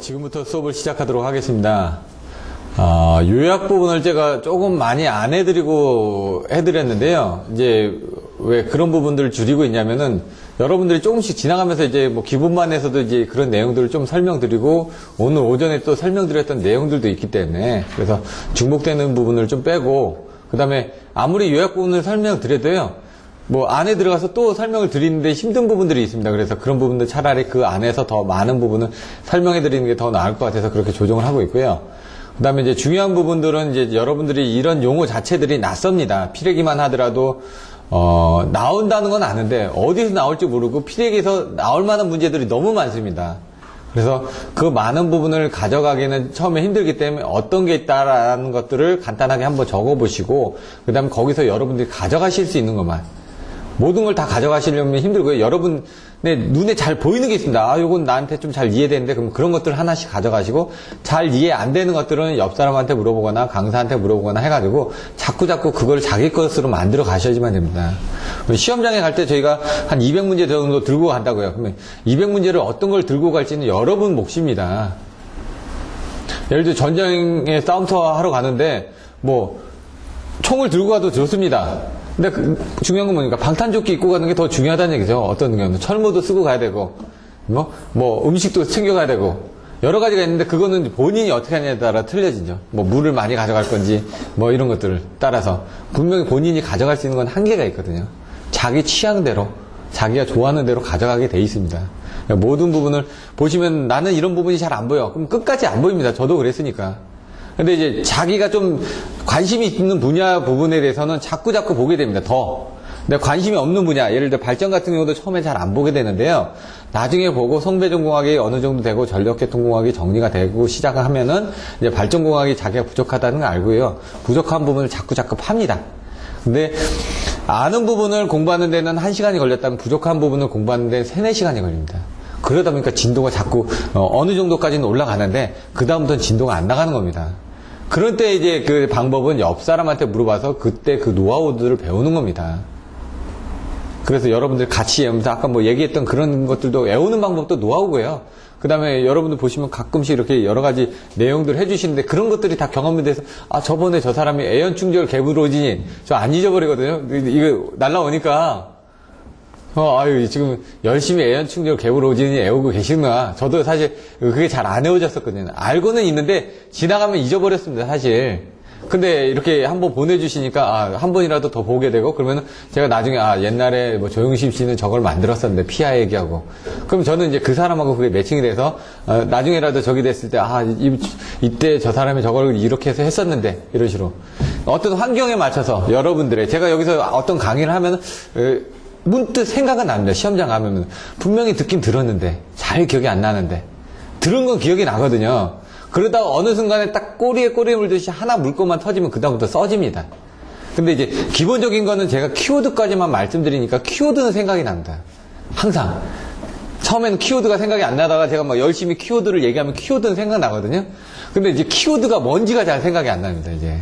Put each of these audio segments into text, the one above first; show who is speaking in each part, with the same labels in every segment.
Speaker 1: 지금부터 수업을 시작하도록 하겠습니다. 요약 부분을 제가 조금 많이 안 해드렸는데요. 이제 왜 그런 부분들을 줄이고 있냐면은 여러분들이 조금씩 지나가면서 이제 뭐 기본반에서도 이제 그런 내용들을 좀 설명드리고 오늘 오전에 또 설명드렸던 내용들도 있기 때문에 그래서 중복되는 부분을 좀 빼고 그 다음에 아무리 요약 부분을 설명드려도요. 뭐 안에 들어가서 또 설명을 드리는데 힘든 부분들이 있습니다. 그래서 그런 부분들 차라리 그 안에서 더 많은 부분을 설명해 드리는 게 더 나을 것 같아서 그렇게 조정을 하고 있고요. 그 다음에 이제 중요한 부분들은 이제 여러분들이 이런 용어 자체들이 낯섭니다. 필기만 하더라도 나온다는 건 아는데 어디서 나올지 모르고 필기에서 나올 만한 문제들이 너무 많습니다. 그래서 그 많은 부분을 가져가기는 처음에 힘들기 때문에 어떤 게 있다라는 것들을 간단하게 한번 적어보시고 그 다음에 거기서 여러분들이 가져가실 수 있는 것만 모든 걸 다 가져가시려면 힘들고요. 여러분의 눈에 잘 보이는 게 있습니다. 요건 나한테 좀 잘 이해되는데 그럼 그런 것들 하나씩 가져가시고 잘 이해 안 되는 것들은 옆 사람한테 물어보거나 강사한테 물어보거나 해가지고 자꾸 그걸 자기 것으로 만들어 가셔야지만 됩니다. 시험장에 갈 때 저희가 한 200문제 정도 들고 간다고요. 그러면 200문제를 어떤 걸 들고 갈지는 여러분 몫입니다. 예를 들어 전쟁에 싸움터 하러 가는데 뭐 총을 들고 가도 좋습니다. 근데 중요한 건 뭐니까 방탄조끼 입고 가는 게 더 중요하다는 얘기죠. 어떤 경우는 철모도 쓰고 가야 되고 뭐 음식도 챙겨가야 되고 여러 가지가 있는데 그거는 본인이 어떻게 하냐에 따라 틀려지죠. 뭐 물을 많이 가져갈 건지 뭐 이런 것들을 따라서 분명히 본인이 가져갈 수 있는 건 한계가 있거든요. 자기 취향대로 자기가 좋아하는 대로 가져가게 돼 있습니다. 모든 부분을 보시면 나는 이런 부분이 잘 안 보여. 그럼 끝까지 안 보입니다. 저도 그랬으니까. 근데 이제 자기가 좀 관심이 있는 분야 부분에 대해서는 자꾸 보게 됩니다. 더. 근데 관심이 없는 분야, 예를 들어 발전 같은 경우도 처음에 잘 안 보게 되는데요. 나중에 보고 성배전공학이 어느 정도 되고 전력계통공학이 정리가 되고 시작을 하면은 이제 발전공학이 자기가 부족하다는 걸 알고요. 부족한 부분을 자꾸 팝니다. 근데 아는 부분을 공부하는 데는 1시간이 걸렸다면 부족한 부분을 공부하는 데는 3, 4시간이 걸립니다. 그러다 보니까 진도가 자꾸 어느 정도까지는 올라가는데 그 다음부터는 진도가 안 나가는 겁니다. 그럴 때 이제 그 방법은 옆 사람한테 물어봐서 그때 그 노하우들을 배우는 겁니다. 그래서 여러분들 같이 외우면서 아까 뭐 얘기했던 그런 것들도 외우는 방법도 노하우고요. 그 다음에 여러분들 보시면 가끔씩 이렇게 여러 가지 내용들을 해주시는데 그런 것들이 다 경험이 돼서 저번에 저 사람이 애연충절 개불오진이 저 안 잊어버리거든요. 이거 날라오니까 지금 열심히 애연충절 개불오진이 외우고 계시구나. 저도 사실 그게 잘 안 외워졌었거든요. 알고는 있는데 지나가면 잊어버렸습니다, 사실. 근데 이렇게 한번 보내주시니까 한 번이라도 더 보게 되고 그러면 제가 나중에 옛날에 뭐 조용심 씨는 저걸 만들었었는데 피아 얘기하고 그럼 저는 이제 그 사람하고 그게 매칭이 돼서 나중에라도 저기 됐을 때 이때 저 사람이 저걸 이렇게 해서 했었는데 이런 식으로 어떤 환경에 맞춰서 여러분들의 제가 여기서 어떤 강의를 하면 문득 생각은 납니다. 시험장 가면 분명히 듣긴 들었는데 잘 기억이 안 나는데 들은 건 기억이 나거든요. 그러다가 어느 순간에 딱 꼬리에 꼬리 물듯이 하나 물고만 터지면 그다음부터 써집니다. 근데 이제 기본적인 거는 제가 키워드까지만 말씀드리니까 키워드는 생각이 납니다. 항상 처음에는 키워드가 생각이 안 나다가 제가 막 열심히 키워드를 얘기하면 키워드는 생각나거든요. 근데 이제 키워드가 뭔지가 잘 생각이 안 납니다. 이제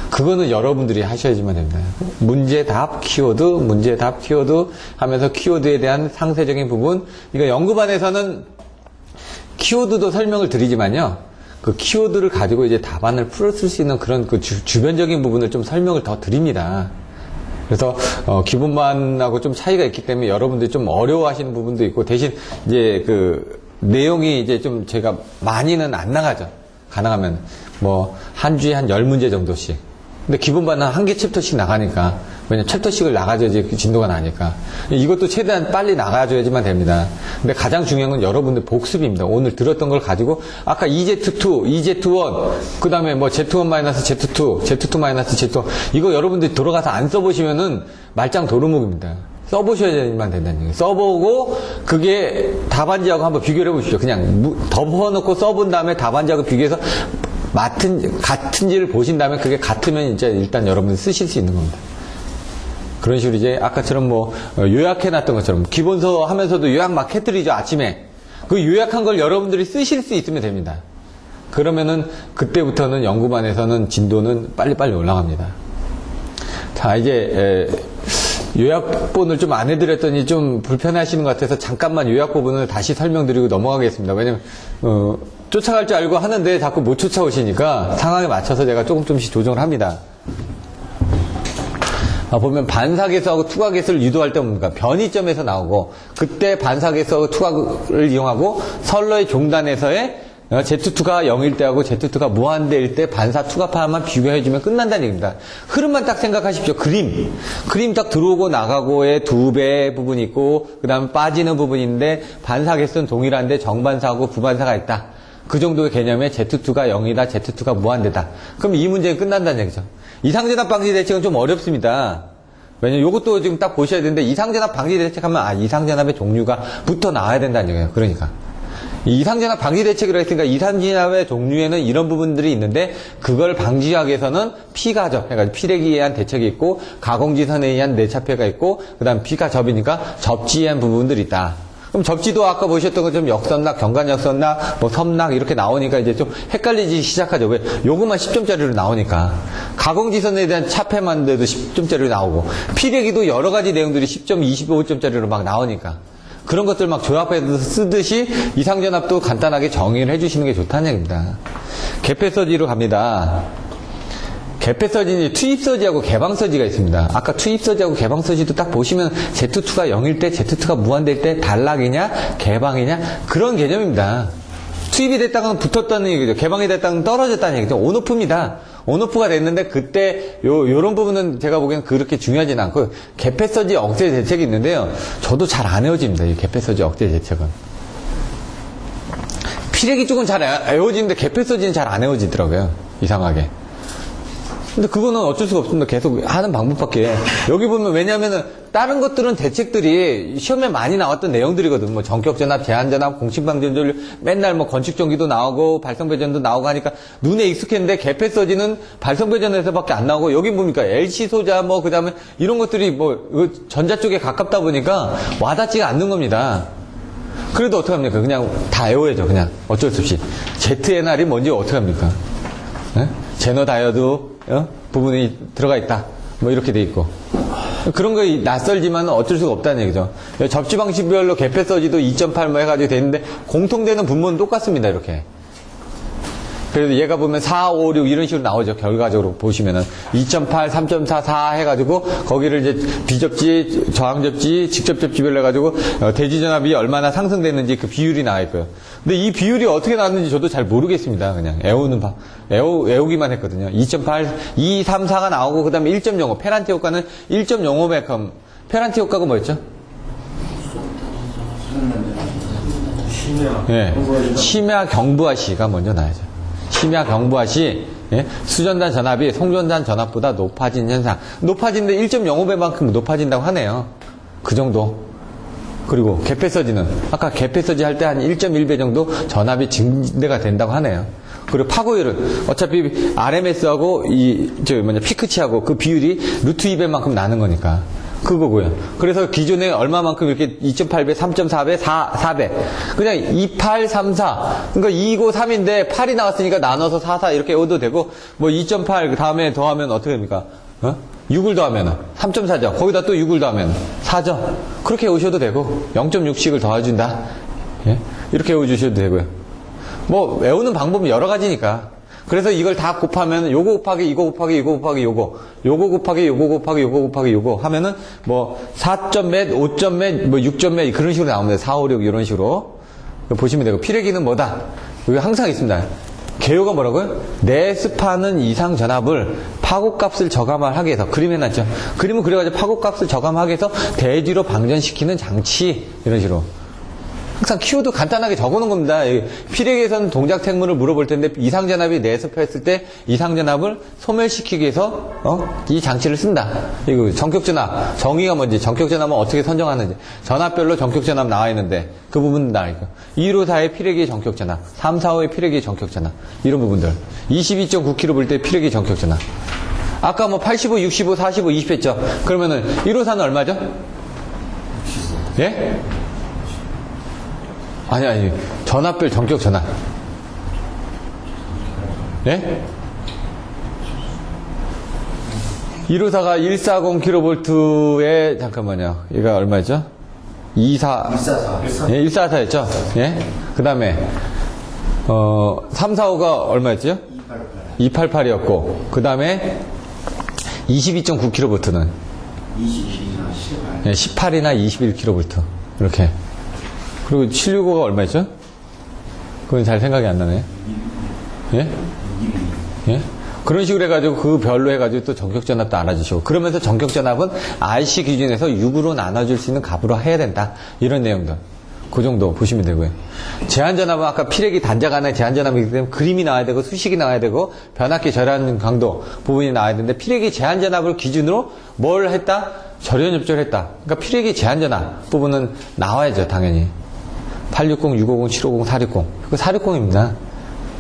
Speaker 1: 그거는 여러분들이 하셔야지만 됩니다. 문제 답 키워드, 문제 답 키워드 하면서 키워드에 대한 상세적인 부분. 이거 연구반에서는 키워드도 설명을 드리지만요. 그 키워드를 가지고 이제 답안을 풀었을 수 있는 그런 그 주변적인 부분을 좀 설명을 더 드립니다. 그래서 기본반하고 좀 차이가 있기 때문에 여러분들이 좀 어려워하시는 부분도 있고 대신 이제 그 내용이 이제 좀 제가 많이는 안 나가죠. 가능하면 뭐 한 주에 한 10문제 정도씩. 근데 기본반은 한 개 챕터씩 나가니까 왜냐면 챕터씩을 나가줘야지 진도가 나니까 이것도 최대한 빨리 나가줘야지만 됩니다. 근데 가장 중요한 건 여러분들 복습입니다. 오늘 들었던 걸 가지고 아까 EZ2, EZ1 그 다음에 뭐 Z1-Z2, Z2-Z1 이거 여러분들이 돌아가서 안 써보시면은 말짱 도루묵입니다. 써보셔야지만 된다는 얘기예요. 써보고 그게 답안지하고 한번 비교를 해보십시오. 그냥 덮어놓고 써본 다음에 답안지하고 비교해서 같은지를 보신 다음에 그게 같으면 이제 일단 여러분들 쓰실 수 있는 겁니다. 그런 식으로 이제 아까처럼 뭐 요약해놨던 것처럼 기본서 하면서도 요약 막 해드리죠. 아침에 그 요약한 걸 여러분들이 쓰실 수 있으면 됩니다. 그러면은 그때부터는 연구반에서는 진도는 빨리빨리 올라갑니다. 자 이제 요약본을 좀 안 해드렸더니 좀 불편하시는 것 같아서 잠깐만 요약 부분을 다시 설명드리고 넘어가겠습니다. 왜냐면 쫓아갈 줄 알고 하는데 자꾸 못 쫓아오시니까 상황에 맞춰서 제가 조금씩 조정을 합니다. 보면 반사계수하고 투과계수를 유도할 때 뭡니까? 변이점에서 나오고, 그때 반사계수하고 투과를 이용하고 선로의 종단에서의 Z2가 0일 때하고 Z2가 무한대일 때 반사 투과파만 비교해주면 끝난다는 얘기입니다. 흐름만 딱 생각하십시오. 그림 딱 들어오고 나가고의 2배 부분이 있고, 그 다음에 빠지는 부분인데, 반사계수는 동일한데 정반사하고 부반사가 있다. 그 정도의 개념에 Z2가 0이다, Z2가 무한대다. 그럼 이 문제는 끝난다는 얘기죠. 이상전압 방지 대책은 좀 어렵습니다. 왜냐면 이것도 지금 딱 보셔야 되는데, 이상전압 방지 대책하면 이상전압의 종류가 붙어 나와야 된다는 얘기예요. 그러니까 이상전압 방지 대책이라고 했으니까 이상전압의 종류에는 이런 부분들이 있는데, 그걸 방지하기 위해서는 피가접 해가지고 피레기에 의한 대책이 있고, 가공지선에 의한 내차폐가 있고, 그 다음 피가접이니까 접지에 의한 부분들이 있다. 그럼 접지도 아까 보셨던 것처럼 역선락, 경관역선락, 뭐 섬락 이렇게 나오니까 이제 좀 헷갈리기 시작하죠. 왜? 요것만 10점짜리로 나오니까. 가공지선에 대한 차폐만 돼도 10점짜리로 나오고, 피레기도 여러 가지 내용들이 10점, 25점짜리로 막 나오니까. 그런 것들 막 조합해서 쓰듯이 이상전압도 간단하게 정의를 해주시는 게 좋다는 얘기입니다. 개폐서지로 갑니다. 개폐서지는 투입서지하고 개방서지가 있습니다. 아까 투입서지하고 개방서지도 딱 보시면 Z2가 0일 때, Z2가 무한대일 때 단락이냐, 개방이냐, 그런 개념입니다. 투입이 됐다는 붙었다는 얘기죠. 개방이 됐다는 떨어졌다는 얘기죠. 온오프입니다. 온오프가 됐는데 그때 요런 부분은 제가 보기엔 그렇게 중요하진 않고, 개폐서지 억제 대책이 있는데요. 저도 잘 안 외워집니다. 이 개폐서지 억제 대책은. 피레기 쪽은 잘 외워지는데 개폐서지는 잘 안 외워지더라고요. 이상하게. 근데 그거는 어쩔 수가 없습니다. 계속 하는 방법밖에. 여기 보면, 왜냐면은 다른 것들은 대책들이 시험에 많이 나왔던 내용들이거든. 뭐 전격전압, 제한전압, 공식방전전류, 맨날 뭐 건축전기도 나오고 발성배전도 나오고 하니까 눈에 익숙했는데, 개폐서지는 발성배전에서밖에 안 나오고, 여기 뭡니까? LC 소자, 뭐 그 다음에 이런 것들이 뭐 전자 쪽에 가깝다 보니까 와닿지가 않는 겁니다. 그래도 어떡합니까? 그냥 다 외워야죠. 그냥 어쩔 수 없이. ZNR이 뭔지 어떡합니까? 네? 제너 다이어드 부분이 들어가 있다. 뭐 이렇게 돼 있고. 그런 거 낯설지만 어쩔 수가 없다는 얘기죠. 접지 방식별로 개폐서지도 2.8 뭐 해가지고 돼 있는데, 공통되는 분모는 똑같습니다. 이렇게. 그래서 얘가 보면 4, 5, 6 이런 식으로 나오죠. 결과적으로 보시면은 2.8, 3.4, 4 해가지고 거기를 이제 비접지, 저항접지, 직접접지별로 해가지고 대지전압이 얼마나 상승됐는지 그 비율이 나와 있고요. 근데 이 비율이 어떻게 나왔는지 저도 잘 모르겠습니다. 그냥 외우기만 했거든요. 2.8, 2, 3, 4가 나오고, 그 다음에 1.05 페란티 효과는 1.05매컴. 페란티 효과가 뭐였죠? 심야 경부하시가 먼저 나야죠. 심야 경부하시, 수전단 전압이 송전단 전압보다 높아진 현상. 높아지는데 1.05배만큼 높아진다고 하네요. 그 정도. 그리고 개폐서지는 아까 개폐서지 할 때 한 1.1배 정도 전압이 증대가 된다고 하네요. 그리고 파고율은 어차피 RMS하고 피크치하고 그 비율이 루트 2배만큼 나는 거니까. 그거고요. 그래서 기존에 얼마만큼 이렇게 2.8배, 3.4배, 4배. 그냥 2, 8, 3, 4. 그러니까 2고 3인데 8이 나왔으니까 나눠서 4, 4 이렇게 외워도 되고, 뭐 2.8 그 다음에 더하면 어떻게 됩니까? 6을 더하면 3.4죠. 거기다 또 6을 더하면 4죠. 그렇게 외우셔도 되고, 0.6씩을 더해준다. 이렇게 외워주셔도 되고요. 뭐 외우는 방법은 여러 가지니까. 그래서 이걸 다 곱하면 요거 곱하기 이거 곱하기 이거 곱하기 요거 곱하기 요거 곱하기 요거 곱하기 요거 하면은 뭐 4점 몇, 5점 몇, 뭐 6점 몇 그런 식으로 나옵니다. 4, 5, 6 이런 식으로 보시면 되고, 피레기는 뭐다? 여기 항상 있습니다. 개요가 뭐라고요? 내습하는 이상 전압을 파고값을 저감하게 해서, 그림 해놨죠. 그림을 그려가지고 파고값을 저감하게 해서 대지로 방전시키는 장치, 이런 식으로. 항상 키워드 간단하게 적어놓은 겁니다. 피레기에서는 동작택물을 물어볼 텐데, 이상전압이 내습했을 때 이상전압을 소멸시키기 위해서 이 장치를 쓴다. 이거 전격전압, 정의가 뭔지, 전격전압은 어떻게 선정하는지, 전압별로 전격전압 나와 있는데 그 부분 나와 있고, 154의 피레기의 전격전압, 3, 4, 5의 피레기의 전격전압, 이런 부분들, 22.9kg 볼 때 피레기 전격전압. 아까 뭐 85, 65, 45, 20 했죠. 그러면은 154는 얼마죠? 예? 아니, 전압별 전격 전압. 예? 154가 140kV에, 잠깐만요. 이거 얼마죠? 144였죠? 예? 그 다음에, 3, 4, 5가 얼마였죠? 288이었고, 그 다음에 22.9kV는 18이나 21kV. 이렇게. 그리고 765가 얼마였죠? 그건 잘 생각이 안 나네. 예? 예? 그런 식으로 해가지고 그 별로 해가지고 또 전격전압도 알아주시고, 그러면서 전격전압은 RC 기준에서 6으로 나눠줄 수 있는 값으로 해야 된다. 이런 내용들. 그 정도 보시면 되고요. 제한전압은 아까 피레기 단자 간의 제한전압이기 때문에 그림이 나와야 되고 수식이 나와야 되고 변압기 절연 강도 부분이 나와야 되는데, 피레기 제한전압을 기준으로 뭘 했다? 절연 협조를 했다. 그러니까 피레기 제한전압 부분은 나와야죠, 당연히. 860, 650, 750, 460. 그거 460입니다.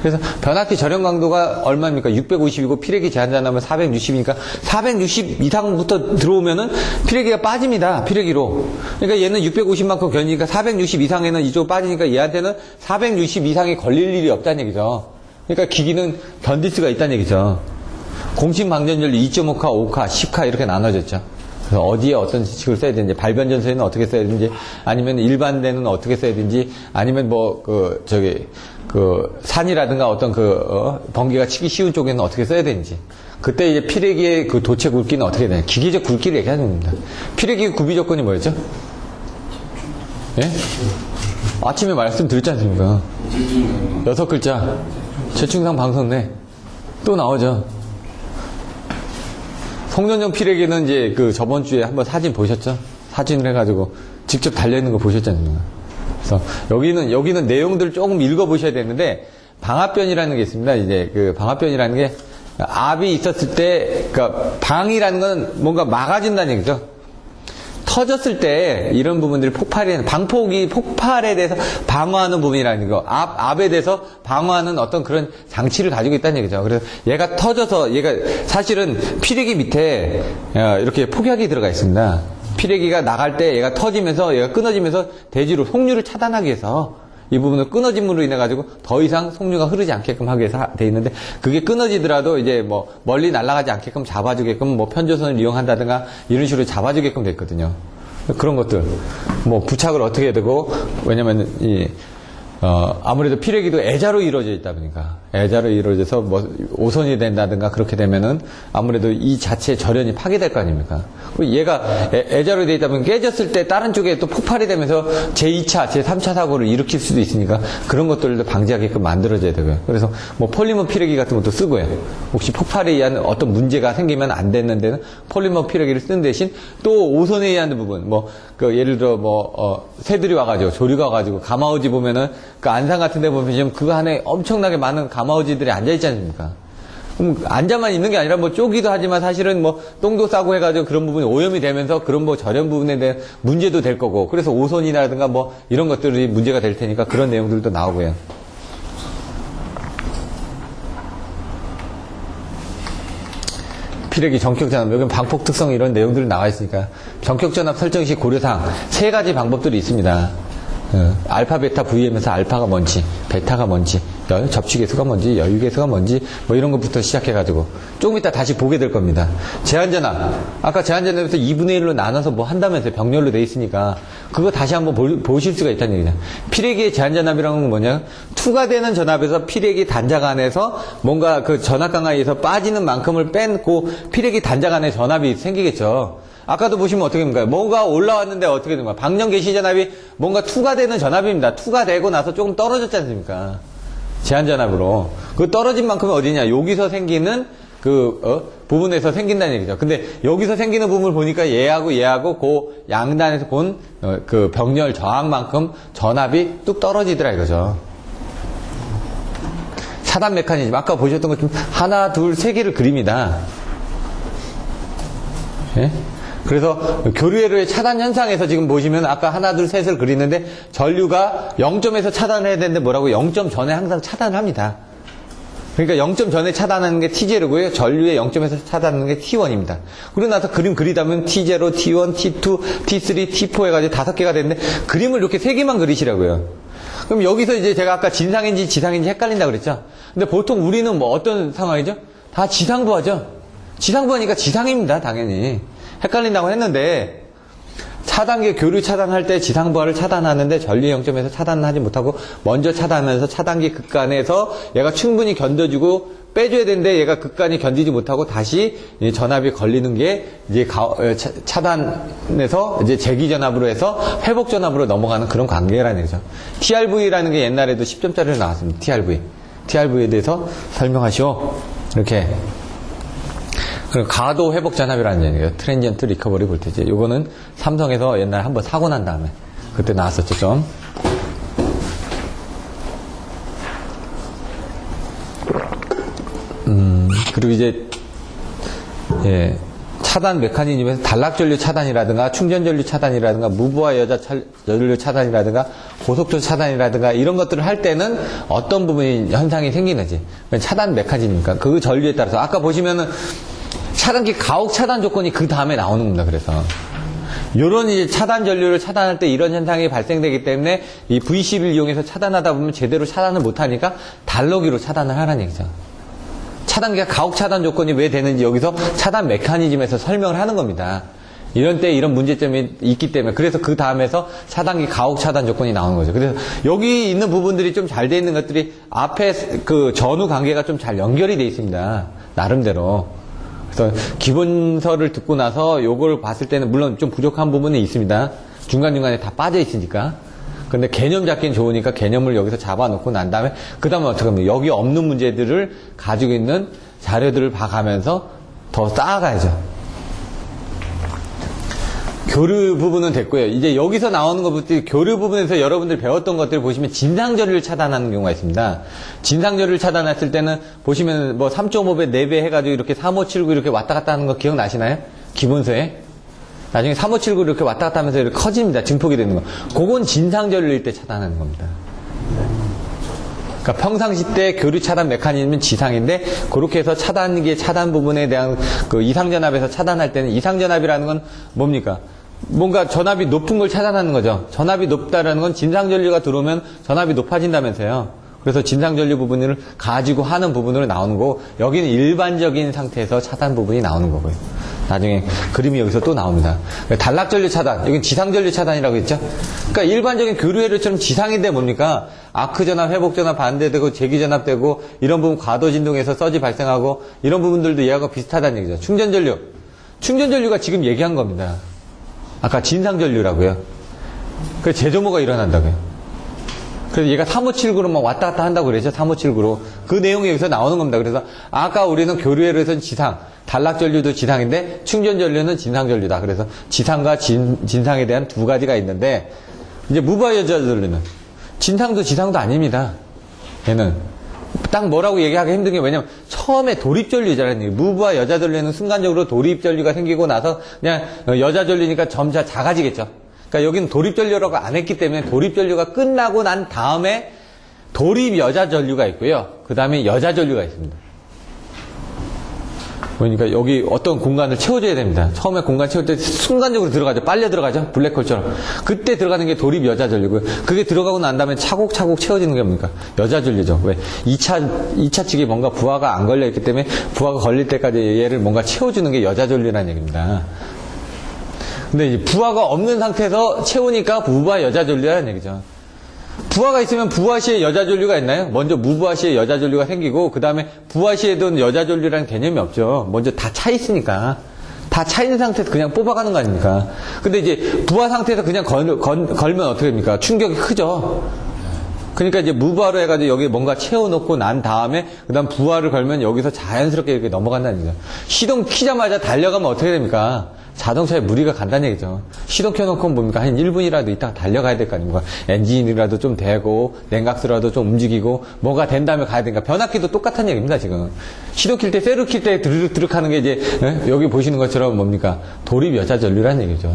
Speaker 1: 그래서 변압기 절연 강도가 얼마입니까? 650이고 피레기 제한전압은 460이니까 460 이상부터 들어오면은 피레기가 빠집니다. 피레기로. 그러니까 얘는 650만큼 견디니까 460 이상에는 이쪽 빠지니까 얘한테는 460 이상이 걸릴 일이 없다는 얘기죠. 그러니까 기기는 견딜 수가 있다는 얘기죠. 공식 방전율 2.5카, 5카, 10카 이렇게 나눠졌죠. 그래서 어디에 어떤 식을 써야 되는지, 발변전소에는 어떻게 써야 되는지, 아니면 일반대는 어떻게 써야 되는지, 아니면 산이라든가 어떤 번개가 치기 쉬운 쪽에는 어떻게 써야 되는지. 그때 이제 피레기의 그 도체 굵기는 어떻게 되냐. 기계적 굵기를 얘기하는 겁니다. 피레기 구비 조건이 뭐였죠? 예? 아침에 말씀드렸지 않습니까? 6글자. 재충상 방선내. 또 나오죠. 송전용 피레기는 이제 그 저번 주에 한번 사진 보셨죠? 사진을 해가지고 직접 달려있는 거 보셨잖아요. 그래서 여기는 내용들을 조금 읽어보셔야 되는데, 방압변이라는 게 있습니다. 이제 그 방압변이라는 게 압이 있었을 때, 그러니까 방이라는 건 뭔가 막아준다는 얘기죠. 터졌을 때 이런 부분들이 방폭이 폭발에 대해서 방어하는 부분이라는 거, 압에 대해서 방어하는 어떤 그런 장치를 가지고 있다는 얘기죠. 그래서 얘가 터져서, 얘가 사실은 피레기 밑에 이렇게 폭약이 들어가 있습니다. 피레기가 나갈 때 얘가 터지면서, 얘가 끊어지면서 대지로 속류를 차단하기 위해서 이 부분을 끊어짐으로 인해 가지고 더 이상 속류가 흐르지 않게끔 하기 위해서 돼 있는데, 그게 끊어지더라도 이제 뭐 멀리 날아가지 않게끔 잡아주게끔 뭐 편조선을 이용한다든가 이런 식으로 잡아주게끔 돼 있거든요. 그런 것들 뭐 부착을 어떻게 해야 되고, 왜냐면 아무래도 피레기도 애자로 이루어져 있다 보니까, 애자로 이루어져서 뭐 오선이 된다든가 그렇게 되면은 아무래도 이 자체의 절연이 파괴될 거 아닙니까? 그리고 얘가 애자로 되어 있다 보면 깨졌을 때 다른 쪽에 또 폭발이 되면서 제2차, 제3차 사고를 일으킬 수도 있으니까 그런 것들도 방지하게끔 만들어져야 되고요. 그래서 뭐 폴리머 피레기 같은 것도 쓰고요. 혹시 폭발에 의한 어떤 문제가 생기면 안 되는 데는 폴리머 피레기를 쓰는 대신 또 오선에 의한 부분, 예를 들어 새들이 와가지고, 조류가 와가지고 가마우지 보면은 그 안산 같은 데 보면 지금 그 안에 엄청나게 많은 가마우지들이 앉아있지 않습니까? 그럼 앉아만 있는 게 아니라 뭐 쪼기도 하지만 사실은 뭐 똥도 싸고 해가지고 그런 부분이 오염이 되면서 그런 뭐 절연 부분에 대한 문제도 될 거고, 그래서 오손이라든가 뭐 이런 것들이 문제가 될 테니까 그런 내용들도 나오고요. 피레기 전격전압, 여기는 방폭 특성 이런 내용들이 나와 있으니까 전격전압 설정 시 고려사항 3가지 방법들이 있습니다. 알파, 베타, VM에서 알파가 뭔지, 베타가 뭔지, 접촉계수가 뭔지, 여유계수가 뭔지, 뭐 이런 것부터 시작해가지고 조금 이따 다시 보게 될 겁니다. 제한전압, 아까 제한전압에서 2분의 1로 나눠서 뭐 한다면서요. 병렬로 돼 있으니까 그거 다시 한번 보실 수가 있다는 얘기죠. 피레기의 제한전압이라는 건 뭐냐, 투과되는 전압에서 피레기 단자 간에서 뭔가 그 전압 강화에 의해서 빠지는 만큼을 뺀 그 피레기 단자 간의 전압이 생기겠죠. 아까도 보시면 어떻게 됩니까? 뭐가 올라왔는데 어떻게 됩니까? 방전 개시 전압이 뭔가 투과되는 전압입니다. 투과되고 나서 조금 떨어졌지 않습니까? 제한전압으로. 그 떨어진 만큼은 어디냐? 여기서 생기는 부분에서 생긴다는 얘기죠. 근데 여기서 생기는 부분을 보니까 얘하고 그 양단에서 본 그 병렬 저항만큼 전압이 뚝 떨어지더라 이거죠. 차단 메커니즘. 아까 보셨던 것처럼 하나, 둘, 세 개를 그립니다. 예? 그래서 교류회로의 차단 현상에서 지금 보시면 아까 하나, 둘, 셋을 그리는데 전류가 0점에서 차단해야 되는데 뭐라고 0점 전에 항상 차단을 합니다. 그러니까 0점 전에 차단하는 게 T0고요. 전류의 0점에서 차단하는 게 T1입니다. 그러고 나서 그림 그리다면 T0, T1, T2, T3, T4 해가지고 5개가 되는데 그림을 이렇게 3개만 그리시라고요. 그럼 여기서 이제 제가 아까 진상인지 지상인지 헷갈린다고 그랬죠. 근데 보통 우리는 뭐 어떤 상황이죠? 다 지상부 하죠. 지상부 하니까 지상입니다. 당연히. 헷갈린다고 했는데, 차단기 교류 차단할 때 지상부하를 차단하는데 전류 0점에서 차단을 하지 못하고 먼저 차단하면서 차단기 극간에서 얘가 충분히 견뎌주고 빼줘야 되는데 얘가 극간이 견디지 못하고 다시 전압이 걸리는 게 이제 차단에서 이제 재기 전압으로 해서 회복 전압으로 넘어가는 그런 관계라는 거죠. TRV라는 게 옛날에도 10점짜리로 나왔습니다. TRV에 대해서 설명하시오. 이렇게. 그리고 가도 회복 전압이라는 얘기예요. 트랜지언트 리커버리 볼테이지. 요거는 삼성에서 옛날에 한번 사고 난 다음에 그때 나왔었죠, 좀. 그리고 이제 예, 차단 메커니즘에서 단락전류 차단이라든가 충전전류 차단이라든가 무부하 여자 전류 차단이라든가 고속전류 차단이라든가 이런 것들을 할 때는 어떤 부분이 현상이 생기는지 차단 메커니즘이니까 그 전류에 따라서 아까 보시면은 차단기 가혹 차단 조건이 그 다음에 나오는 겁니다. 그래서 요런 이제 차단 전류를 차단할 때 이런 현상이 발생되기 때문에 이 VC를 이용해서 차단하다 보면 제대로 차단을 못하니까 달러기로 차단을 하라는 얘기죠. 차단기가 가혹 차단 조건이 왜 되는지 여기서 차단 메커니즘에서 설명을 하는 겁니다. 이런 때 이런 문제점이 있기 때문에 그래서 그 다음에서 차단기 가혹 차단 조건이 나오는 거죠. 그래서 여기 있는 부분들이 좀 잘 돼 있는 것들이 앞에 그 전후 관계가 좀 잘 연결이 돼 있습니다. 나름대로. 그래서 기본서를 듣고 나서 요걸 봤을 때는 물론 좀 부족한 부분이 있습니다. 중간중간에 다 빠져 있으니까. 근데 개념 잡기는 좋으니까 개념을 여기서 잡아놓고 난 다음에 그 다음에 어떻게 하면 여기 없는 문제들을 가지고 있는 자료들을 봐가면서 더 쌓아가야죠. 교류 부분은 됐고요. 이제 여기서 나오는 것부터 교류 부분에서 여러분들 배웠던 것들을 보시면 진상전류를 차단하는 경우가 있습니다. 진상전류를 차단했을 때는 보시면 뭐 3.5배, 4배 해가지고 이렇게 3579 이렇게 왔다 갔다 하는 거 기억나시나요? 기본서에? 나중에 3579 이렇게 왔다 갔다 하면서 이렇게 커집니다. 증폭이 되는 거. 그건 진상전류일 때 차단하는 겁니다. 그러니까 평상시 때 교류 차단 메커니즘은 지상인데 그렇게 해서 차단기의 차단 부분에 대한 그 이상전압에서 차단할 때는 이상전압이라는 건 뭡니까? 뭔가 전압이 높은 걸 차단하는 거죠. 전압이 높다라는 건 진상전류가 들어오면 전압이 높아진다면서요. 그래서 진상전류 부분을 가지고 하는 부분으로 나오는 거고 여기는 일반적인 상태에서 차단 부분이 나오는 거고요. 나중에 그림이 여기서 또 나옵니다. 단락전류 차단, 여기는 지상전류 차단이라고 했죠. 그러니까 일반적인 교류회로처럼 지상인데 뭡니까? 아크전압, 회복전압 반대되고 재기전압되고 이런 부분 과도진동에서 서지 발생하고 이런 부분들도 얘하고 비슷하다는 얘기죠. 충전전류가 지금 얘기한 겁니다. 아까 진상전류라고요. 그래서 재조모가 일어난다고요. 그래서 얘가 3579로 막 왔다 갔다 한다고 그랬죠. 3579로. 그 내용이 여기서 나오는 겁니다. 그래서 아까 우리는 교류회로에서는 지상, 단락전류도 지상인데 충전전류는 진상전류다. 그래서 지상과 진상에 대한 두 가지가 있는데 이제 무부하 여자전류는 진상도 지상도 아닙니다. 얘는 딱 뭐라고 얘기하기 힘든 게 왜냐면 처음에 도립전류잖아요. 무부하 여자전류는 순간적으로 도립전류가 생기고 나서 그냥 여자전류니까 점차 작아지겠죠. 그러니까 여기는 도립전류라고 안 했기 때문에 도립전류가 끝나고 난 다음에 도립 여자전류가 있고요. 그 다음에 여자전류가 있습니다. 그러니까 여기 어떤 공간을 채워줘야 됩니다. 처음에 공간 채울 때 순간적으로 들어가죠. 빨려 들어가죠. 블랙홀처럼. 그때 들어가는 게 도립 여자전류고요. 그게 들어가고 난 다음에 차곡차곡 채워지는 게 뭡니까? 여자전류죠. 왜? 2차 측이 뭔가 부하가 안 걸려있기 때문에 부하가 걸릴 때까지 얘를 뭔가 채워주는 게 여자전류라는 얘기입니다. 근데 이제 부하가 없는 상태에서 채우니까 무부하 여자전류라는 얘기죠. 부하가 있으면 부하 시에 여자전류가 있나요? 먼저 무부하 시에 여자전류가 생기고 그 다음에 부하 시에도 여자전류라는 개념이 없죠. 먼저 다 차 있으니까. 다 차 있는 상태에서 그냥 뽑아가는 거 아닙니까? 근데 이제 부하 상태에서 그냥 걸면 어떻게 됩니까? 충격이 크죠. 그러니까 이제 무부하로 해가지고 여기 뭔가 채워놓고 난 다음에 그 다음 부하를 걸면 여기서 자연스럽게 이렇게 넘어간다는 얘기죠. 시동 키자마자 달려가면 어떻게 됩니까? 자동차에 무리가 간다는 얘기죠. 시동 켜놓고 뭡니까? 한 1분이라도 있다가 달려가야 될 거 아닙니까? 엔진이라도 좀 되고, 냉각수라도 좀 움직이고, 뭐가 된 다음에 가야 되니까. 변압기도 똑같은 얘기입니다, 지금. 시동 킬 때, 세로 킬 때 드르륵 하는 게 이제, 여기 보시는 것처럼 뭡니까? 도립 여자전류라는 얘기죠.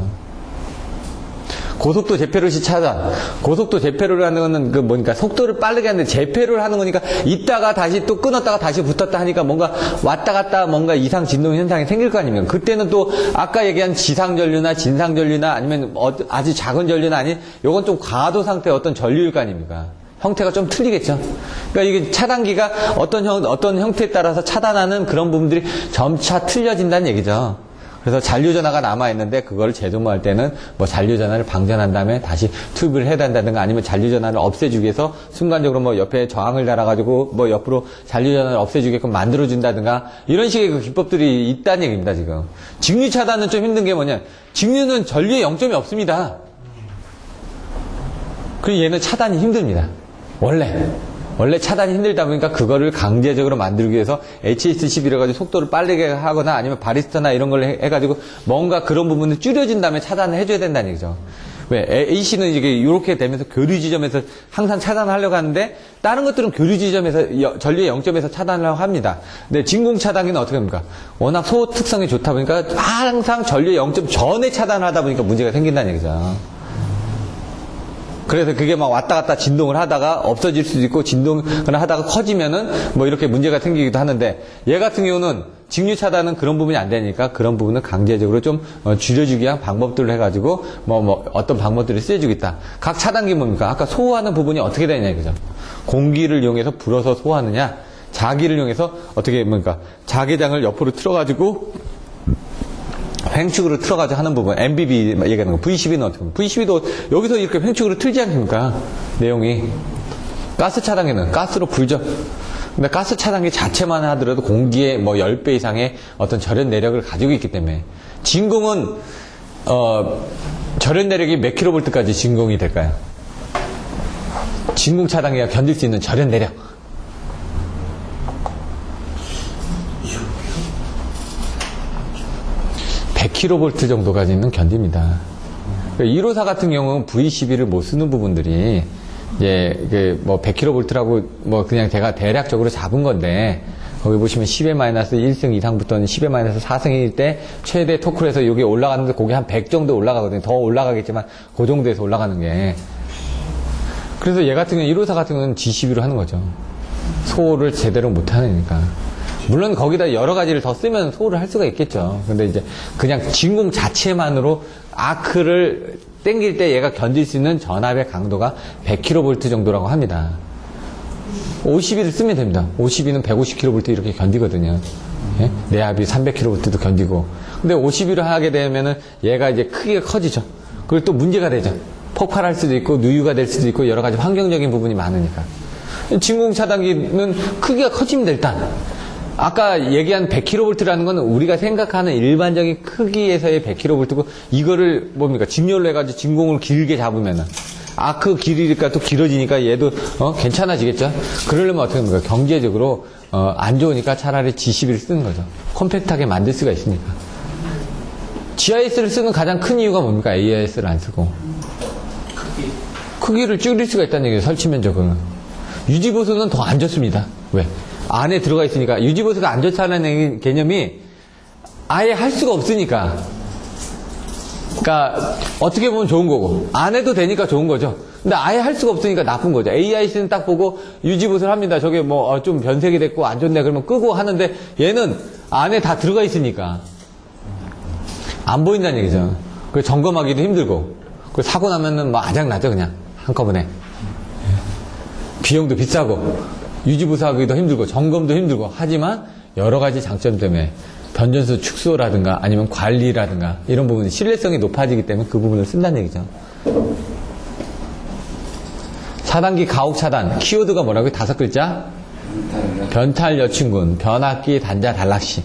Speaker 1: 고속도 재폐로시 차단. 고속도 재폐로를 하는 거는 그 뭐니까 속도를 빠르게 하는데 재폐로를 하는 거니까 있다가 다시 또 끊었다가 다시 붙었다 하니까 뭔가 왔다 갔다 뭔가 이상 진동 현상이 생길 거 아닙니까? 그때는 또 아까 얘기한 지상전류나 진상전류나 아니면 아주 작은 전류나 아닌 요건 좀 과도 상태의 어떤 전류일 거 아닙니까? 형태가 좀 틀리겠죠. 그러니까 이게 차단기가 어떤 형태에 따라서 차단하는 그런 부분들이 점차 틀려진다는 얘기죠. 그래서 잔류전화가 남아있는데 그걸 재동모할 때는 뭐 잔류전화를 방전한 다음에 다시 투입을 해야 된다든가 아니면 잔류전화를 없애주기 위해서 순간적으로 뭐 옆에 저항을 달아가지고 뭐 옆으로 잔류전화를 없애주게끔 만들어준다든가 이런 식의 그 기법들이 있다는 얘기입니다, 지금. 직류 차단은 좀 힘든 게 뭐냐. 직류는 전류의 0점이 없습니다. 그리고 얘는 차단이 힘듭니다. 원래 차단이 힘들다 보니까 그거를 강제적으로 만들기 위해서 HS11 해가지고 속도를 빠르게 하거나 아니면 바리스타나 이런 걸 해가지고 뭔가 그런 부분을 줄여준 다음에 차단을 해줘야 된다는 얘기죠. 왜? AC는 이게 이렇게 되면서 교류 지점에서 항상 차단을 하려고 하는데 다른 것들은 교류 지점에서 전류의 0점에서 차단을 하려고 합니다. 근데 진공 차단기는 어떻게 합니까? 워낙 소 특성이 좋다 보니까 항상 전류의 0점 전에 차단을 하다 보니까 문제가 생긴다는 얘기죠. 그래서 그게 막 왔다 갔다 진동을 하다가 없어질 수도 있고 진동을 하다가 커지면은 뭐 이렇게 문제가 생기기도 하는데 얘 같은 경우는 직류 차단은 그런 부분이 안 되니까 그런 부분을 강제적으로 좀 줄여주기 위한 방법들을 해가지고 뭐 어떤 방법들을 쓰여주겠다. 각 차단기 뭡니까? 아까 소화하는 부분이 어떻게 되냐 이거죠. 공기를 이용해서 불어서 소화하느냐, 자기를 이용해서 어떻게 뭡니까? 자개장을 옆으로 틀어가지고 횡축으로 틀어가지고 하는 부분, MBB 얘기하는 거, V12는 어떻게 보면, V12도 여기서 이렇게 횡축으로 틀지 않습니까? 내용이. 가스 차단기는 가스로 불죠. 근데 가스 차단기 자체만 하더라도 공기의 뭐 10배 이상의 어떤 절연 내력을 가지고 있기 때문에, 진공은, 절연 내력이 몇 킬로볼트까지 진공이 될까요? 진공 차단기가 견딜 수 있는 절연 내력. 100kV 정도까지는 견딥니다. 154 같은 경우는 V12를 못 쓰는 부분들이, 이제, 뭐 100kV라고 뭐 그냥 제가 대략적으로 잡은 건데, 거기 보시면 10의-1승 이상부터는 10의-4승일 때 최대 토크에서 여기 올라가는데 거기 한 100 정도 올라가거든요. 더 올라가겠지만 그 정도에서 올라가는 게. 그래서 얘 같은 경우는 154 같은 경우는 G12로 하는 거죠. 소호를 제대로 못 하니까. 물론 거기다 여러 가지를 더 쓰면 소호를 할 수가 있겠죠. 근데 이제 그냥 진공 자체만으로 아크를 땡길 때 얘가 견딜 수 있는 전압의 강도가 100kV 정도라고 합니다. 52를 쓰면 됩니다. 52는 150kV 이렇게 견디거든요. 예? 내압이 300kV도 견디고. 근데 52를 하게 되면은 얘가 이제 크기가 커지죠. 그리고 또 문제가 되죠. 폭발할 수도 있고 누유가 될 수도 있고 여러 가지 환경적인 부분이 많으니까. 진공 차단기는 크기가 커집니다, 일단. 아까 얘기한 100kV라는 건 우리가 생각하는 일반적인 크기에서의 100kV고 이거를 뭡니까? 직렬로 해가지고 진공을 길게 잡으면은 아크 길이니까 또 길어지니까 얘도 괜찮아지겠죠? 그러려면 어떻게 합니까? 경제적으로 안 좋으니까 차라리 G11을 쓰는 거죠. 컴팩트하게 만들 수가 있으니까. GIS를 쓰는 가장 큰 이유가 뭡니까? AIS를 안 쓰고. 크기를 줄일 수가 있다는 얘기예요. 설치 면적은. 유지보수는 더 안 좋습니다. 왜? 안에 들어가 있으니까. 유지보수가 안 좋다는 개념이 아예 할 수가 없으니까. 그러니까 어떻게 보면 좋은 거고 안 해도 되니까 좋은 거죠. 근데 아예 할 수가 없으니까 나쁜 거죠. AIC는 딱 보고 유지보수를 합니다. 저게 뭐 좀 변색이 됐고 안 좋네 그러면 끄고 하는데 얘는 안에 다 들어가 있으니까 안 보인다는 얘기죠. 그 점검하기도 힘들고 그 사고 나면은 뭐 아작나죠 그냥 한꺼번에. 비용도 비싸고 유지보수하기도 힘들고 점검도 힘들고 하지만 여러 가지 장점 때문에 변전수 축소라든가 아니면 관리라든가 이런 부분이 신뢰성이 높아지기 때문에 그 부분을 쓴다는 얘기죠. 차단기 가혹 차단 키워드가 뭐라고요? 5글자? 변탈 여친군, 변압기 단자 단락시,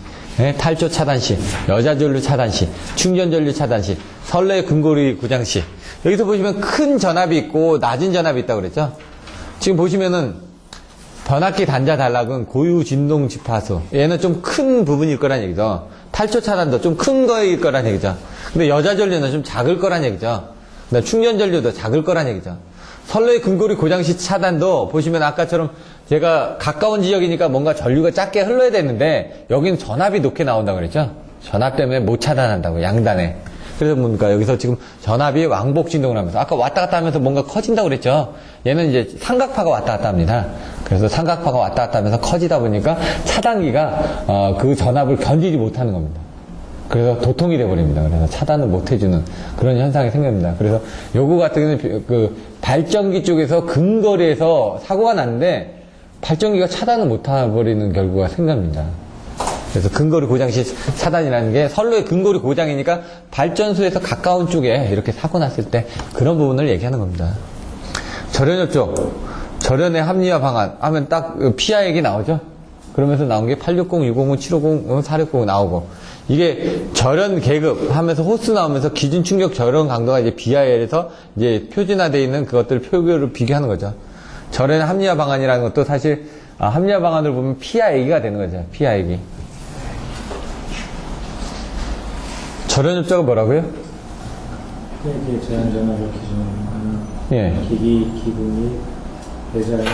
Speaker 1: 탈조 차단시, 여자전류 차단시, 충전전류 차단시, 설레 근고리 구장시. 여기서 보시면 큰 전압이 있고 낮은 전압이 있다고 그랬죠. 지금 보시면은 변압기 단자 단락은 고유 진동 지파수. 얘는 좀 큰 부분일 거란 얘기죠. 탈초 차단도 좀 큰 거일 거란 얘기죠. 근데 여자 전류는 좀 작을 거란 얘기죠. 근데 충전 전류도 작을 거란 얘기죠. 설레 근고리 고장시 차단도 보시면 아까처럼 제가 가까운 지역이니까 뭔가 전류가 작게 흘러야 되는데 여기는 전압이 높게 나온다고 그랬죠. 전압 때문에 못 차단한다고 양단에. 그래서 뭡니까? 여기서 지금 전압이 왕복 진동을 하면서 아까 왔다 갔다 하면서 뭔가 커진다고 그랬죠. 얘는 이제 삼각파가 왔다 갔다 합니다. 그래서 삼각파가 왔다 갔다 하면서 커지다 보니까 차단기가 그 전압을 견디지 못하는 겁니다. 그래서 도통이 돼버립니다. 그래서 차단을 못 해주는 그런 현상이 생깁니다. 그래서 요거 같은 경우는 그 발전기 쪽에서 근거리에서 사고가 났는데 발전기가 차단을 못 해버리는 결과가 생깁니다. 그래서 근거리 고장 시 차단이라는 게 선로의 근거리 고장이니까 발전소에서 가까운 쪽에 이렇게 사고 났을 때 그런 부분을 얘기하는 겁니다. 절연협조, 절연의 합리화 방안 하면 딱 피하액이 나오죠. 그러면서 나온 게 860, 650, 750, 460 나오고, 이게 절연 계급 하면서 호스 나오면서 기준 충격 절연 강도가 이제 비하에서 이제 표준화되어 있는 그것들 표기를 비교하는 거죠. 절연 합리화 방안이라는 것도 사실 합리화 방안을 보면 피하액이가 되는 거죠. 피하액이. 절연협조가 뭐라고요?
Speaker 2: 피하액의 제한 전압을 기준하는
Speaker 1: 예.
Speaker 2: 기기 기분이 배자의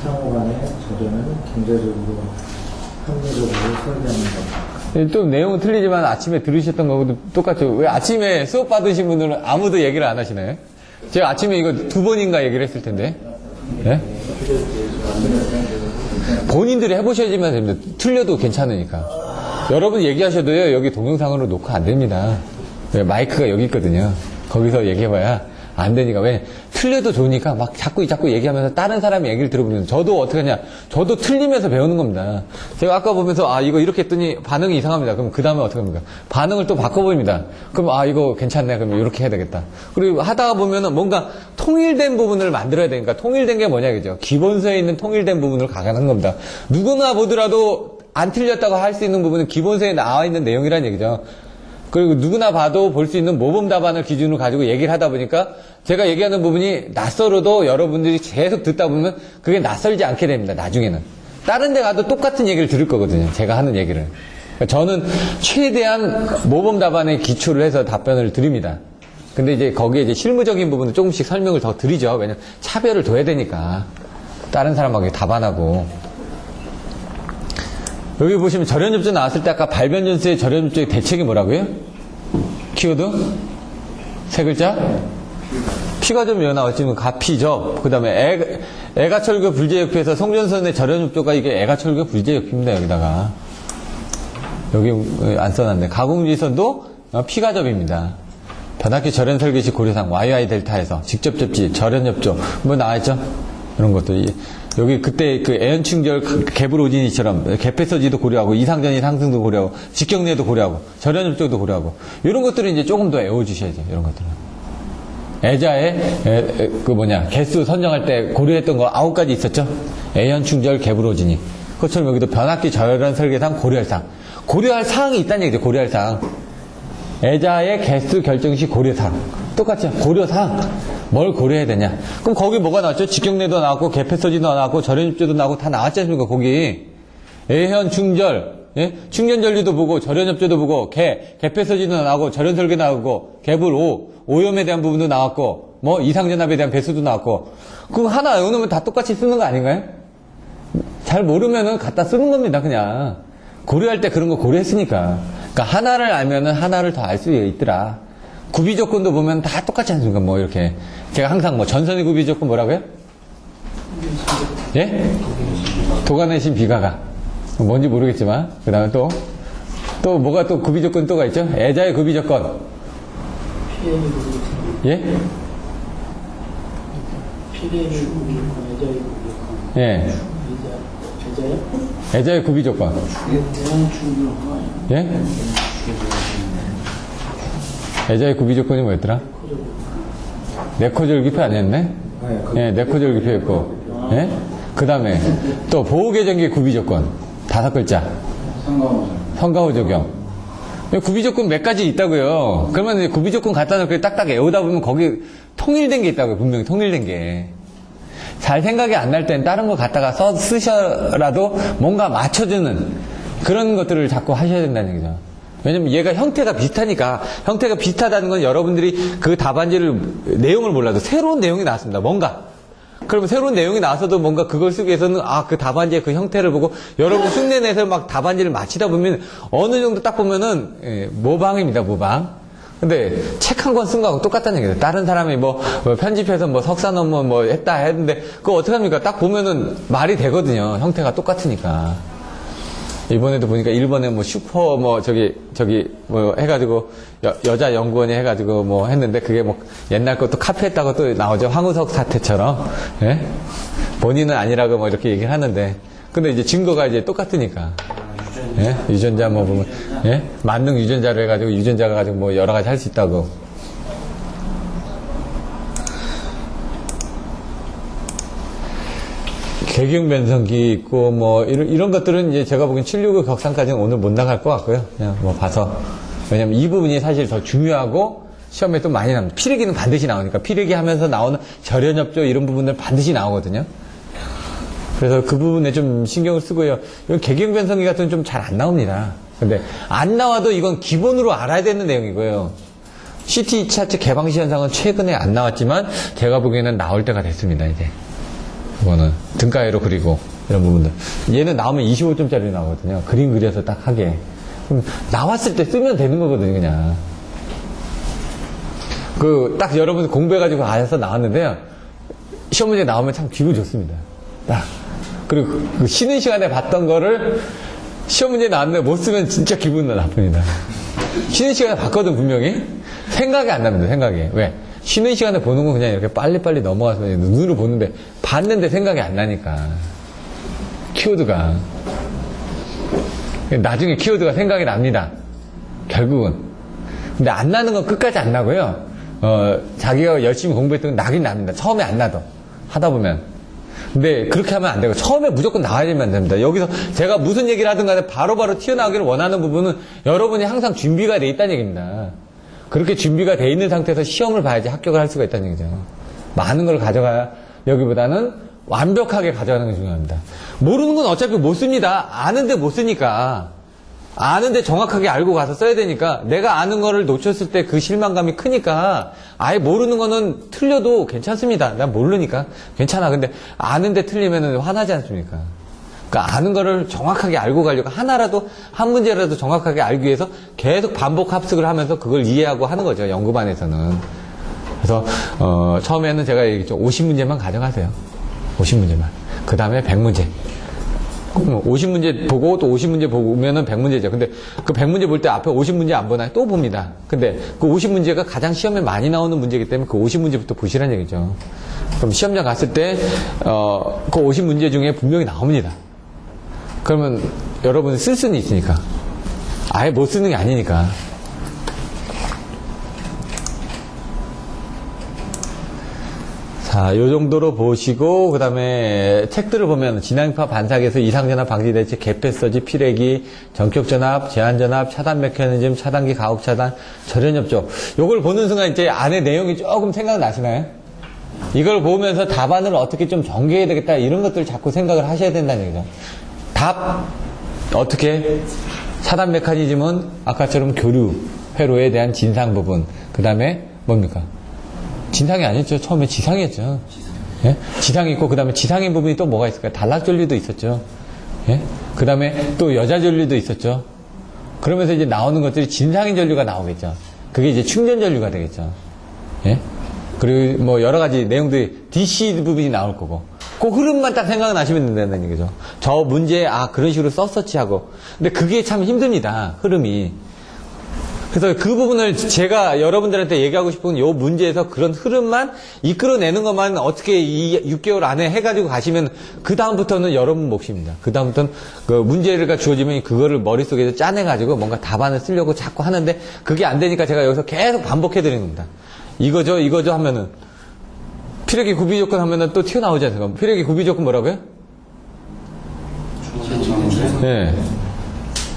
Speaker 2: 상호간의 절연을 경제적으로 합리적으로 설계하는 것.
Speaker 1: 또 내용은 틀리지만 아침에 들으셨던 거하고도 똑같죠. 왜 아침에 수업 받으신 분들은 아무도 얘기를 안 하시나요? 제가 아침에 이거 2번인가 얘기를 했을 텐데. 예? 본인들이 해보셔야지만 됩니다. 틀려도 괜찮으니까. 여러분 얘기하셔도요, 여기 동영상으로 녹화 안 됩니다. 왜? 마이크가 여기 있거든요. 거기서 얘기해봐야 안 되니까. 왜? 틀려도 좋으니까 막 자꾸 얘기하면서 다른 사람의 얘기를 들어보면 저도 어떻게 하냐. 저도 틀리면서 배우는 겁니다. 제가 아까 보면서 이거 이렇게 했더니 반응이 이상합니다. 그럼 그 다음에 어떻게 합니까? 반응을 또 바꿔봅니다. 그럼 이거 괜찮네. 그럼 이렇게 해야 되겠다. 그리고 하다가 보면은 뭔가 통일된 부분을 만들어야 되니까 통일된 게 뭐냐 그죠? 기본서에 있는 통일된 부분을 가져가는 겁니다. 누구나 보더라도 안 틀렸다고 할 수 있는 부분은 기본서에 나와 있는 내용이라는 얘기죠. 그리고 누구나 봐도 볼 수 있는 모범 답안을 기준으로 가지고 얘기를 하다 보니까 제가 얘기하는 부분이 낯설어도 여러분들이 계속 듣다 보면 그게 낯설지 않게 됩니다. 나중에는. 다른 데 가도 똑같은 얘기를 들을 거거든요. 제가 하는 얘기를. 그러니까 저는 최대한 모범 답안에 기초를 해서 답변을 드립니다. 근데 이제 거기에 이제 실무적인 부분은 조금씩 설명을 더 드리죠. 왜냐면 차별을 둬야 되니까. 다른 사람하고 답안하고. 여기 보시면 절연협조 나왔을 때 아까 발변전수의 절연협조의 대책이 뭐라고요? 키워드? 세 글자? 피가 좀 왜 나왔지? 가피죠. 그 다음에 애가철교 불제역표에서 송전선의 절연협조가 이게 애가철교 불제역표입니다. 여기다가. 여기 안 써놨네. 가공지선도 피가접입니다. 변압기 절연 설계시 고려상 YY 델타에서 직접 접지 절연협조 뭐 나와있죠? 이런 것도. 여기 그때 그 애연충절 개불오진이처럼 개폐서지도 고려하고 이상전이 상승도 고려하고 직경내도 고려하고 절연협조도 고려하고 이런 것들을 이제 조금 더 외워주셔야죠. 이런 것들은. 애자의 개수 선정할 때 고려했던 거 9가지 있었죠. 애연충절 개불오진이. 그것처럼 여기도 변압기 절연 설계상 고려할 사항이 있다는 얘기죠. 고려할 사항. 애자의 개수 결정 시 고려사항. 똑같죠. 고려사항. 뭘 고려해야 되냐. 그럼 거기 뭐가 나왔죠? 직경내도 나왔고 개폐서지도 나왔고 절연협조도 나오고 다 나왔지 않습니까? 거기. 애현, 충절, 예? 충전전류도 보고 절연협조도 보고 개폐서지도 나오고 절연설계 나오고 개불, 오염에 대한 부분도 나왔고 뭐 이상전압에 대한 배수도 나왔고 그거 하나 외우면 다 똑같이 쓰는 거 아닌가요? 잘 모르면은 갖다 쓰는 겁니다. 그냥. 고려할 때 그런 거 고려했으니까. 그러니까 하나를 알면은 하나를 더 알 수 있더라. 구비조건도 보면 다 똑같지 않습니까? 뭐 이렇게 제가 항상 전선의 구비조건 뭐라고요? 예? 도가내신 비가가 뭔지 모르겠지만 그 다음에 또 뭐가 또 구비조건 또가 있죠? 애자의 구비조건. 예? 예. 애자의 구비조건. 예? 애자의 구비조건이 뭐였더라? 네코절기표 아니었네? 예, 네코절기표였고. 예? 그 다음에 또 보호계정기 구비조건. 5글자. 성가호 적용. 구비조건 몇 가지 있다고요. 그러면 이제 구비조건 갖다 놓고 딱딱 외우다 보면 거기 통일된 게 있다고요. 분명히 통일된 게. 잘 생각이 안 날 땐 다른 거 갖다가 쓰셔라도 뭔가 맞춰주는 그런 것들을 자꾸 하셔야 된다는 얘기죠. 왜냐면 얘가 형태가 비슷하니까. 형태가 비슷하다는 건 여러분들이 그 답안지를 내용을 몰라도 새로운 내용이 나왔습니다. 뭔가. 그러면 새로운 내용이 나와서도 뭔가 그걸 쓰기 위해서는 그 답안지의 그 형태를 보고 여러분 흉내 내서 막 답안지를 맞히다 보면 어느 정도 딱 보면은 모방입니다. 모방. 근데 책 한 권 쓴 거하고 똑같다는 얘기예요. 다른 사람이 뭐 편집해서 뭐 석사 논문 뭐 했다 했는데 그거 어떻게 합니까? 딱 보면은 말이 되거든요. 형태가 똑같으니까. 이번에도 보니까 일본에 뭐 슈퍼 뭐 저기 뭐 해가지고 여자 연구원이 해가지고 뭐 했는데 그게 뭐 옛날 것도 카피했다고 또 나오죠. 황우석 사태처럼. 예? 본인은 아니라고 뭐 이렇게 얘기를 하는데 근데 이제 증거가 이제 똑같으니까. 예? 유전자 뭐 보면, 예? 만능 유전자로 해가지고 유전자가 가지고 뭐 여러 가지 할 수 있다고. 궤경변성기 있고 뭐 이런 것들은 이제 제가 보기엔 769 격상까지는 오늘 못 나갈 것 같고요. 그냥 뭐 봐서. 왜냐면 이 부분이 사실 더 중요하고 시험에 또 많이 나옵니다. 피레기는 반드시 나오니까 피레기 하면서 나오는 절연엽조 이런 부분들 반드시 나오거든요. 그래서 그 부분에 좀 신경을 쓰고요. 이건 궤경변성기 같은 건 좀 잘 안 나옵니다. 근데 안 나와도 이건 기본으로 알아야 되는 내용이고요. CT 2차 개방시 현상은 최근에 안 나왔지만 제가 보기에는 나올 때가 됐습니다. 이제 그거는 등가위로 그리고 이런 부분들. 얘는 나오면 25점짜리 나오거든요. 그림 그려서 딱 하게. 그럼 나왔을 때 쓰면 되는 거거든요, 그냥. 딱 여러분 공부해가지고 아서 나왔는데요. 시험 문제 나오면 참 기분 좋습니다. 딱. 그리고 그 쉬는 시간에 봤던 거를 시험 문제 나왔는데 못 쓰면 진짜 기분 나쁩니다. 쉬는 시간에 봤거든, 분명히. 생각이 안 납니다, 생각이. 왜? 쉬는 시간에 보는 건 그냥 이렇게 빨리빨리 넘어가서 눈으로 보는데, 봤는데 생각이 안 나니까. 키워드가. 나중에 키워드가 생각이 납니다. 결국은. 근데 안 나는 건 끝까지 안 나고요. 자기가 열심히 공부했던 건 나긴 납니다. 처음에 안 나도. 하다 보면. 근데 그렇게 하면 안 되고, 처음에 무조건 나와야만 됩니다. 여기서 제가 무슨 얘기를 하든 간에 바로바로 튀어나오기를 원하는 부분은 여러분이 항상 준비가 돼 있다는 얘기입니다. 그렇게 준비가 돼 있는 상태에서 시험을 봐야지 합격을 할 수가 있다는 얘기죠. 많은 걸 가져가야 여기보다는 완벽하게 가져가는 게 중요합니다. 모르는 건 어차피 못 씁니다. 아는데 못 쓰니까. 아는데 정확하게 알고 가서 써야 되니까 내가 아는 거를 놓쳤을 때 그 실망감이 크니까 아예 모르는 거는 틀려도 괜찮습니다. 난 모르니까 괜찮아. 근데 아는데 틀리면 화나지 않습니까? 그러니까 아는 거를 정확하게 알고 가려고 하나라도 한 문제라도 정확하게 알기 위해서 계속 반복 합숙을 하면서 그걸 이해하고 하는 거죠. 연구반에서는. 그래서 처음에는 제가 얘기했죠. 50문제만 가져가세요. 50문제만. 그 다음에 100문제. 50문제 보고 또 50문제 보면은 100문제죠. 근데 그 100문제 볼 때 앞에 50문제 안 보나요? 또 봅니다. 근데 그 50문제가 가장 시험에 많이 나오는 문제이기 때문에 그 50문제부터 보시라는 얘기죠. 그럼 시험장 갔을 때, 그 50문제 중에 분명히 나옵니다. 그러면 여러분이 쓸 수는 있으니까. 아예 못 쓰는 게 아니니까. 자, 요 정도로 보시고, 그 다음에 책들을 보면, 진앙파 반사계에서 이상전압 방지대책, 개폐서지, 피레기, 전격전압, 제한전압, 차단 메커니즘, 차단기, 가혹차단, 절연엽조. 요걸 보는 순간 이제 안에 내용이 조금 생각나시나요? 이걸 보면서 답안을 어떻게 좀 전개해야 되겠다, 이런 것들 자꾸 생각을 하셔야 된다는 얘기죠. 답, 어떻게? 차단 메커니즘은 아까처럼 교류, 회로에 대한 진상 부분. 그 다음에 뭡니까? 진상이 아니었죠. 처음에 지상이었죠. 예? 지상이 있고, 그 다음에 지상인 부분이 또 뭐가 있을까요? 단락전류도 있었죠. 예? 그 다음에 또 여자전류도 있었죠. 그러면서 이제 나오는 것들이 진상인 전류가 나오겠죠. 그게 이제 충전전류가 되겠죠. 예? 그리고 뭐 여러 가지 내용들이 DC 부분이 나올 거고. 그 흐름만 딱 생각나시면 된다는 얘기죠. 저 문제에, 그런 식으로 썼었지 하고. 근데 그게 참 힘듭니다. 흐름이. 그래서 그 부분을 제가 여러분들한테 얘기하고 싶은 이 문제에서 그런 흐름만 이끌어내는 것만 어떻게 이 6개월 안에 해가지고 가시면 그 다음부터는 여러분 몫입니다. 그 다음부터는 그 문제가 주어지면 그거를 머릿속에서 짜내가지고 뭔가 답안을 쓰려고 자꾸 하는데 그게 안 되니까 제가 여기서 계속 반복해드리는 겁니다. 이거죠 하면은 피레기 구비 조건 하면은 또 튀어나오지 않습니까? 피레기 구비 조건 뭐라고요? 네.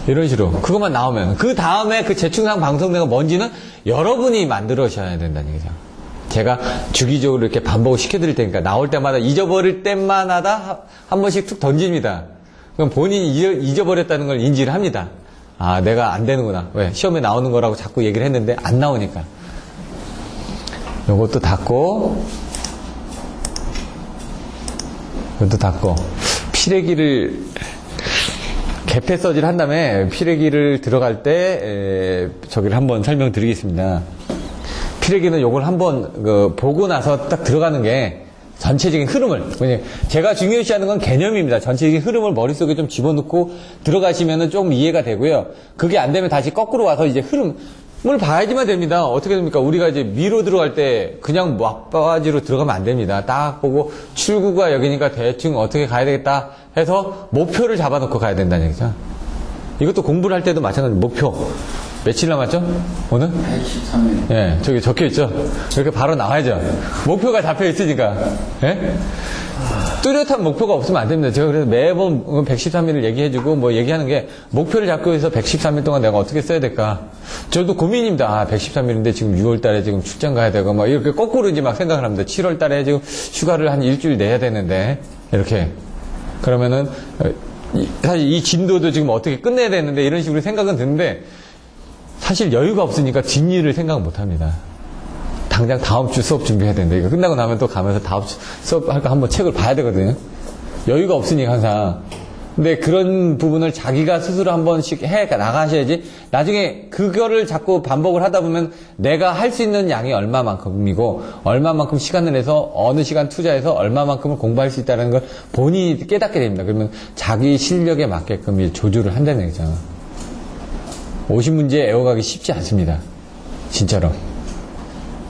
Speaker 1: 이런 식으로 그것만 나오면 그 다음에 그 재충상 방성대가 뭔지는 여러분이 만들어셔야 된다는 얘기죠. 제가 주기적으로 이렇게 반복을 시켜드릴 테니까 나올 때마다 잊어버릴 때마다 한 번씩 툭 던집니다. 그럼 본인이 잊어버렸다는 걸 인지를 합니다. 내가 안 되는구나. 왜? 시험에 나오는 거라고 자꾸 얘기를 했는데 안 나오니까. 요것도 닫고 이것도 닫고 피레기를 개폐서지를 한 다음에 피레기를 들어갈 때 저기를 한번 설명드리겠습니다. 피레기는 요걸 한번 보고 나서 딱 들어가는 게 전체적인 흐름을, 제가 중요시하는 건 개념입니다. 전체적인 흐름을 머릿속에 좀 집어넣고 들어가시면은 좀 이해가 되고요. 그게 안 되면 다시 거꾸로 와서 이제 흐름을 봐야지만 됩니다. 어떻게 됩니까? 우리가 이제 미로 들어갈 때 그냥 막바지로 들어가면 안 됩니다. 딱 보고 출구가 여기니까 대충 어떻게 가야 되겠다 해서 목표를 잡아놓고 가야 된다는 얘기죠. 이것도 공부를 할 때도 마찬가지. 목표. 며칠 남았죠? 오늘?
Speaker 3: 113일.
Speaker 1: 예, 저기 적혀 있죠? 이렇게 바로 나와야죠. 목표가 잡혀 있으니까. 예? 뚜렷한 목표가 없으면 안 됩니다. 제가 그래서 매번 113일을 얘기해주고 뭐 얘기하는 게 목표를 잡고 해서 113일 동안 내가 어떻게 써야 될까? 저도 고민입니다. 아, 113일인데 지금 6월 달에 지금 출장 가야 되고 막 이렇게 거꾸로 이제 막 생각을 합니다. 7월 달에 지금 휴가를 한 일주일 내야 되는데 이렇게. 그러면은 사실 이 진도도 지금 어떻게 끝내야 되는데 이런 식으로 생각은 드는데 사실 여유가 없으니까 뒷일을 생각 못 합니다. 당장 다음 주 수업 준비해야 되는데 이거 끝나고 나면 또 가면서 다음 주 수업 할까 한번 책을 봐야 되거든요. 여유가 없으니까 항상. 근데 그런 부분을 자기가 스스로 한 번씩 해 나가셔야지 나중에 그거를 자꾸 반복을 하다 보면 내가 할 수 있는 양이 얼마만큼이고 얼마만큼 시간을 내서 어느 시간 투자해서 얼마만큼을 공부할 수 있다는 걸 본인이 깨닫게 됩니다. 그러면 자기 실력에 맞게끔 조절을 한다는 얘기죠. 50문제 애워가기 쉽지 않습니다. 진짜로.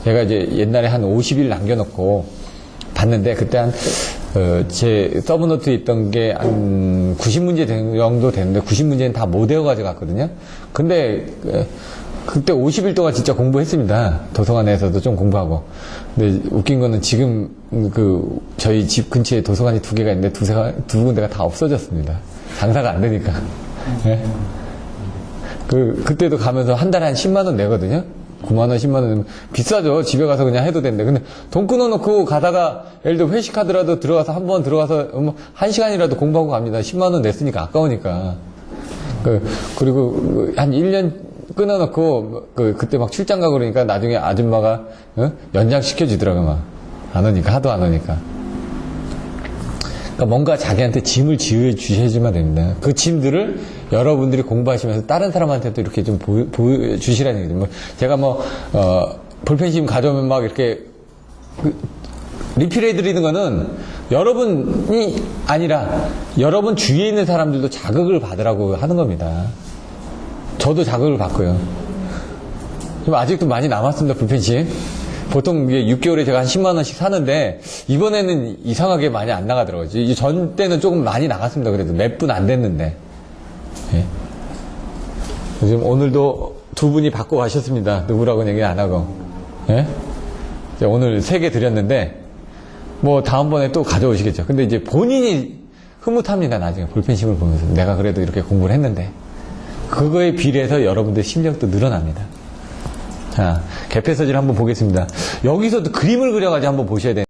Speaker 1: 제가 이제 옛날에 한 50일 남겨놓고 봤는데 그때 제 서브노트에 있던 게 한 90문제 정도 되는데 90문제는 다 못 외워가지고 갔거든요. 근데 그때 50일 동안 진짜 공부했습니다. 도서관에서도 좀 공부하고. 근데 웃긴 거는 지금 저희 집 근처에 도서관이 2개가 있는데 두 군데가 다 없어졌습니다. 장사가 안 되니까. 네? 그때도 가면서 한 달에 한 10만원 내거든요. 9만원, 10만원 비싸죠. 집에 가서 그냥 해도 되는데. 근데 돈 끊어놓고 가다가 예를 들어 회식하더라도 들어가서 한번 들어가서 1시간이라도 공부하고 갑니다. 10만원 냈으니까 아까우니까. 그리고 한 1년 끊어놓고 그때 막 출장 가고 그러니까 나중에 아줌마가 연장시켜주더라고요. 막. 안 오니까. 하도 안 오니까. 그러니까 뭔가 자기한테 짐을 지어주셔야지만 됩니다. 그 짐들을 여러분들이 공부하시면서 다른 사람한테도 이렇게 좀 보여주시라는 얘기죠. 제가 볼펜심 가져오면 막 이렇게 리필해드리는 거는 여러분이 아니라 여러분 주위에 있는 사람들도 자극을 받으라고 하는 겁니다. 저도 자극을 받고요. 좀 아직도 많이 남았습니다, 볼펜심. 보통 이게 6개월에 제가 한 10만원씩 사는데, 이번에는 이상하게 많이 안 나가더라고요. 전 때는 조금 많이 나갔습니다. 그래도 몇 분 안 됐는데. 예. 요즘 오늘도 2분이 받고 가셨습니다. 누구라고는 얘기 안 하고. 예? 오늘 3개 드렸는데, 다음번에 또 가져오시겠죠. 근데 이제 본인이 흐뭇합니다. 나중에 볼펜심을 보면서. 내가 그래도 이렇게 공부를 했는데. 그거에 비례해서 여러분들 실력도 늘어납니다. 자, 개폐서지를 한번 보겠습니다. 여기서도 그림을 그려가지고 한번 보셔야 돼요.